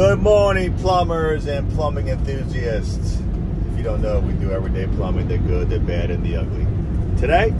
Good morning, plumbers and plumbing enthusiasts. If you don't know, we do everyday plumbing, the good, the bad, and the ugly. Today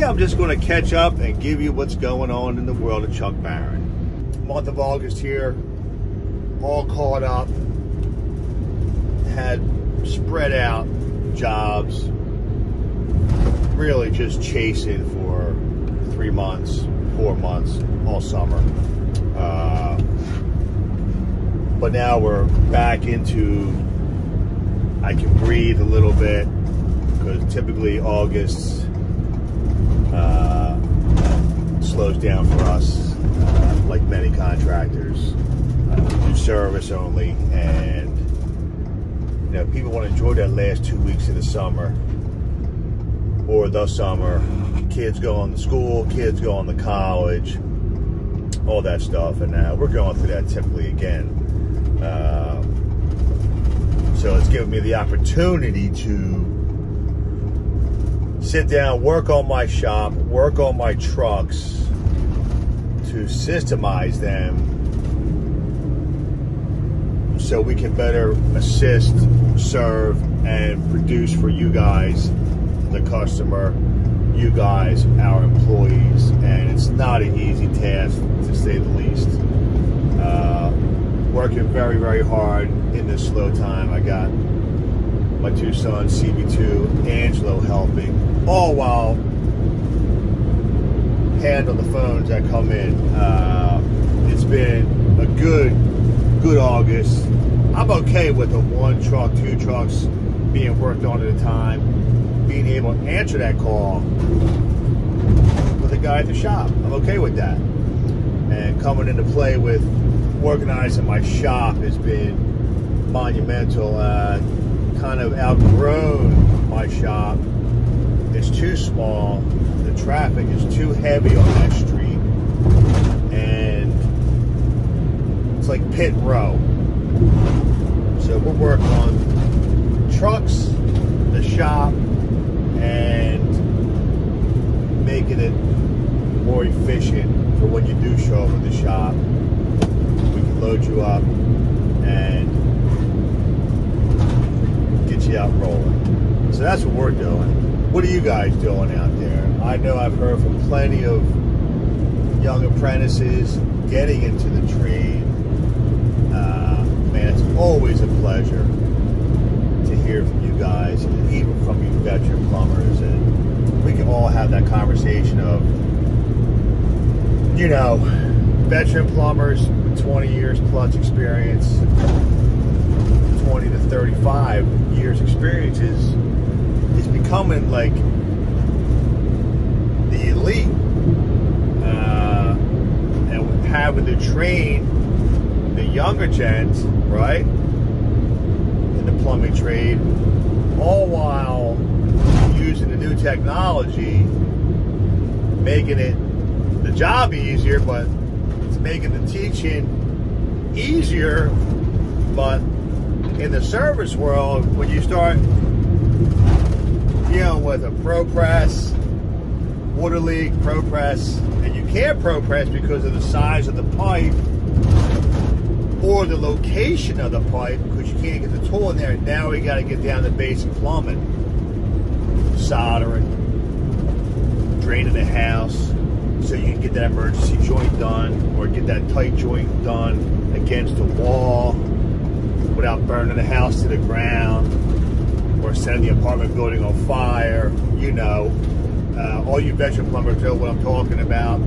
I'm just going to catch up and give you what's going on in the world of Chuck Barron. Month of August here, all caught up, had spread out jobs, really just chasing for 3 months, 4 months, all summer. But now we're back into, I can breathe a little bit, because typically August slows down for us, like many contractors. We do service only, and you know, people want to enjoy that last 2 weeks of the summer, or the summer. Kids go on to school, kids go on to college, all that stuff, and we're going through that typically again. So it's given me the opportunity to sit down, work on my shop, work on my trucks, to systemize them so we can better assist, serve, and produce for you guys, the customer, you guys, our employees. And it's not an easy task, to say the least. Working very, very hard in this slow time. I got my 2 sons, CB2 and Angelo, helping, all while handle the phones that come in. It's been a good August. I'm okay with the 1 truck, 2 trucks being worked on at a time, being able to answer that call with a guy at the shop. I'm okay with that. And coming into play with organizing my shop has been monumental. Kind of outgrown my shop. It's too small. The traffic is too heavy on that street. And it's like pit row. So we're working on trucks, the shop, and making it more efficient for when you do show up at the shop. We can load you up and get you out rolling. So that's what we're doing. What are you guys doing out there? I know I've heard from plenty of young apprentices getting into the trade. Man, it's always a pleasure to hear from you guys, and even from you veteran plumbers, and we can all have that conversation of, you know, veteran plumbers with 20 years plus experience, 20 to 35 years experience is becoming like the elite, and having to train the younger gens, right, in the plumbing trade, all while using the new technology, making it the job easier, but it's making the teaching easier. But in the service world, when you start, you know, with a pro press, water leak, pro press, and you can't pro press because of the size of the pipe or the location of the pipe, because you can't get the tool in there. Now we got to get down to basic plumbing, soldering, draining the house, so you can get that emergency joint done, or get that tight joint done against the wall without burning the house to the ground, or setting the apartment building on fire. You know, all you veteran plumbers know what I'm talking about.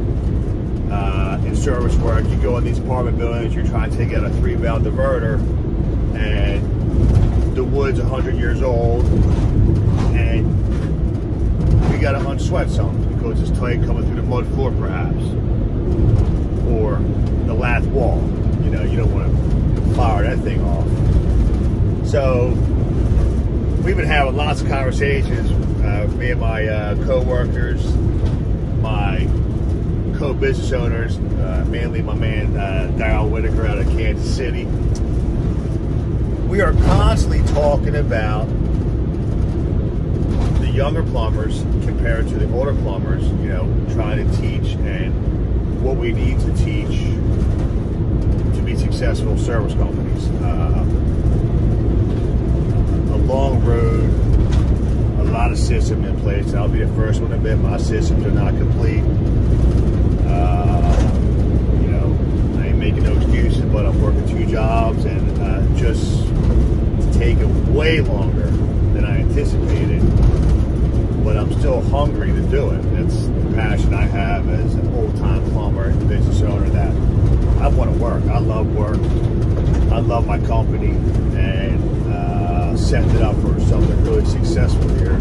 In service work, you go in these apartment buildings, you're trying to take out a 3-valve diverter, and the wood's 100 years old, and we got to unsweat something because it's tight, coming through the mud floor perhaps, or the lath wall. You know, you don't want to fire that thing off. So we've been having lots of conversations, me and my co-workers, my co-business owners, mainly my man Darryl Whitaker out of Kansas City. We are constantly talking about the younger plumbers compared to the older plumbers, you know, trying to teach and what we need to teach to be successful successful service companies. A long road, a lot of systems in place. I'll be the first one to admit my systems are not complete. You know, I ain't making no excuses, but I'm working 2 jobs, and just it's taken way longer than I anticipated. But I'm still hungry to do it. It's the passion I have as an old-time plumber and business owner, that I want to work. I love work. I love my company, and setting it up for something really successful here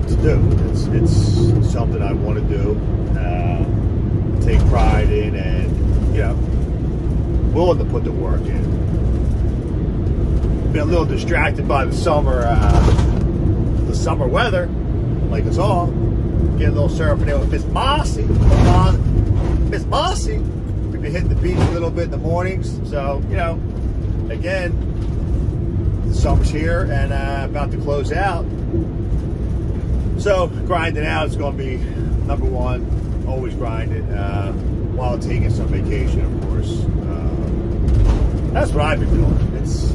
to do. It's something I want to do, take pride in, and you know, willing to put the work in. Been a little distracted by the summer weather, like us all. Get a little surfing there with Miss Mossy. Miss Mossy. We've been hitting the beach a little bit in the mornings. So, you know, again, the summer's here and about to close out. So, grinding out is going to be number one. Always grinding while taking some vacation, of course. That's what I've been doing. It's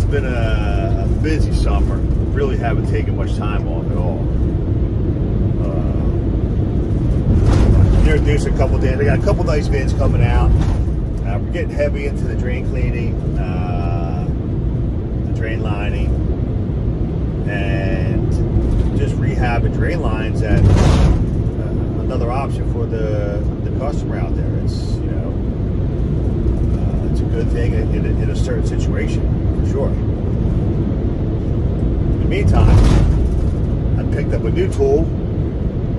been a busy summer. Really haven't taken much time off at all. Introduced a couple days. I got a couple nice vids coming out. We're getting heavy into the drain cleaning, the drain lining, and just rehabbing drain lines. At another option for the customer out there. It's, you know, it's a good thing in a certain situation, for sure. In the meantime, I picked up a new tool,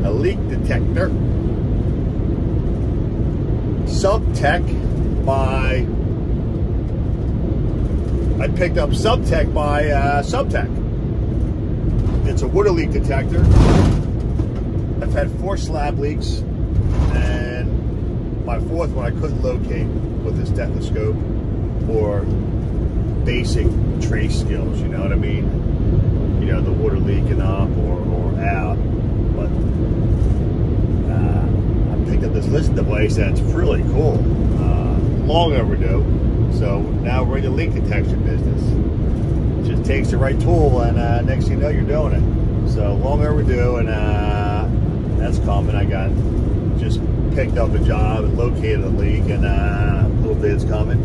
a leak detector. I picked up Subtech by Subtech. It's a water leak detector. I've had 4 slab leaks, and my 4th one I couldn't locate with a stethoscope or basic trace skills, you know what I mean? You know, the water leaking up or out. But I picked up this listen device that's really cool. Long overdue. So now we're in the leak detection business. It just takes the right tool, and next thing you know, you're doing it. So long overdue, and that's coming. I just picked up a job and located a leak, and a little bit's coming.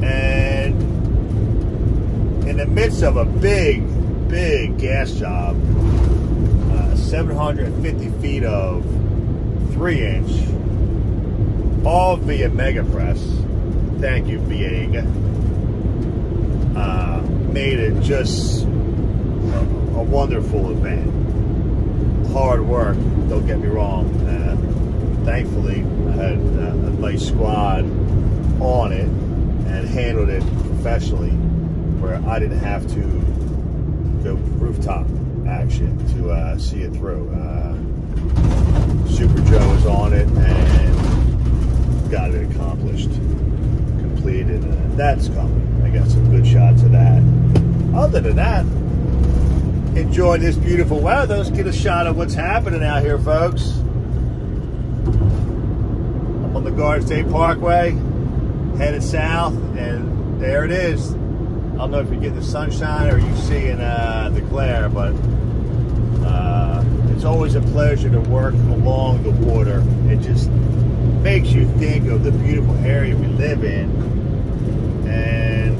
And in the midst of a big gas job, 750 feet of 3-inch, all via Mega Press. Thank you, Viega. Made it just a wonderful event. Hard work, don't get me wrong. Thankfully, I had a nice squad on it and handled it professionally, where I didn't have to go rooftop action to see it through. Super Joe was on it and got it accomplished, completed, and that's coming. I got some good shots of that. Other than that, enjoy this beautiful weather. Let's get a shot of what's happening out here, folks. I'm on the Garden State Parkway, headed south, and there it is. I don't know if you're getting the sunshine or you're seeing the glare, but it's always a pleasure to work along the water. It just makes you think of the beautiful area we live in, and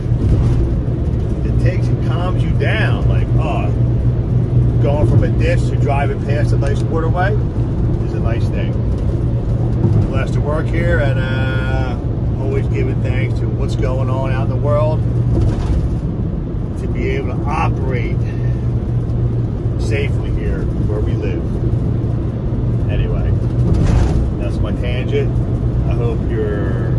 it calms you down. Like, oh, going from a ditch to driving past a nice waterway is a nice thing. I'm blessed to work here, and always giving thanks to what's going on out in the world, to be able to operate safely here where we live. Anyway, that's my tangent. I hope you're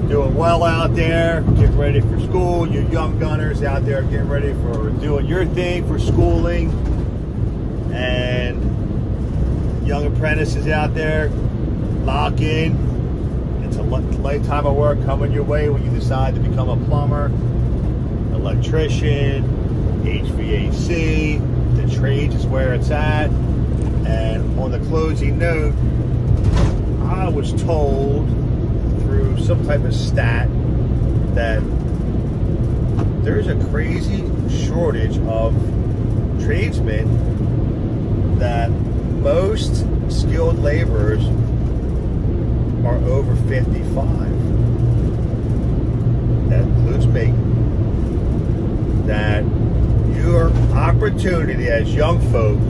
doing well out there, getting ready for school. You young gunners out there getting ready for doing your thing for schooling, and young apprentices out there, lock in. It's a lifetime of work coming your way when you decide to become a plumber, electrician, HVAC. The trades is where it's at. And on the closing note, I was told through some type of stat that there's a crazy shortage of tradesmen, that most skilled laborers are over 55. That includes me. That your opportunity as young folk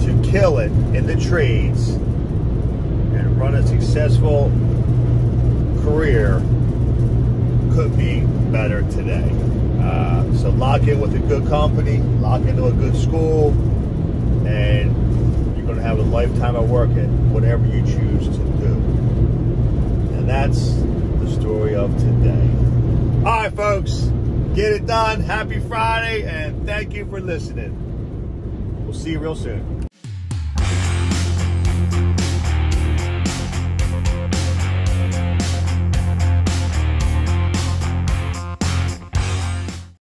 to kill it in the trades and run a successful career could be better today. So lock in with a good company, lock into a good school, and you're going to have a lifetime of work at whatever you choose to do. And that's the story of today. All right, folks, get it done. Happy Friday, and thank you for listening. We'll see you real soon.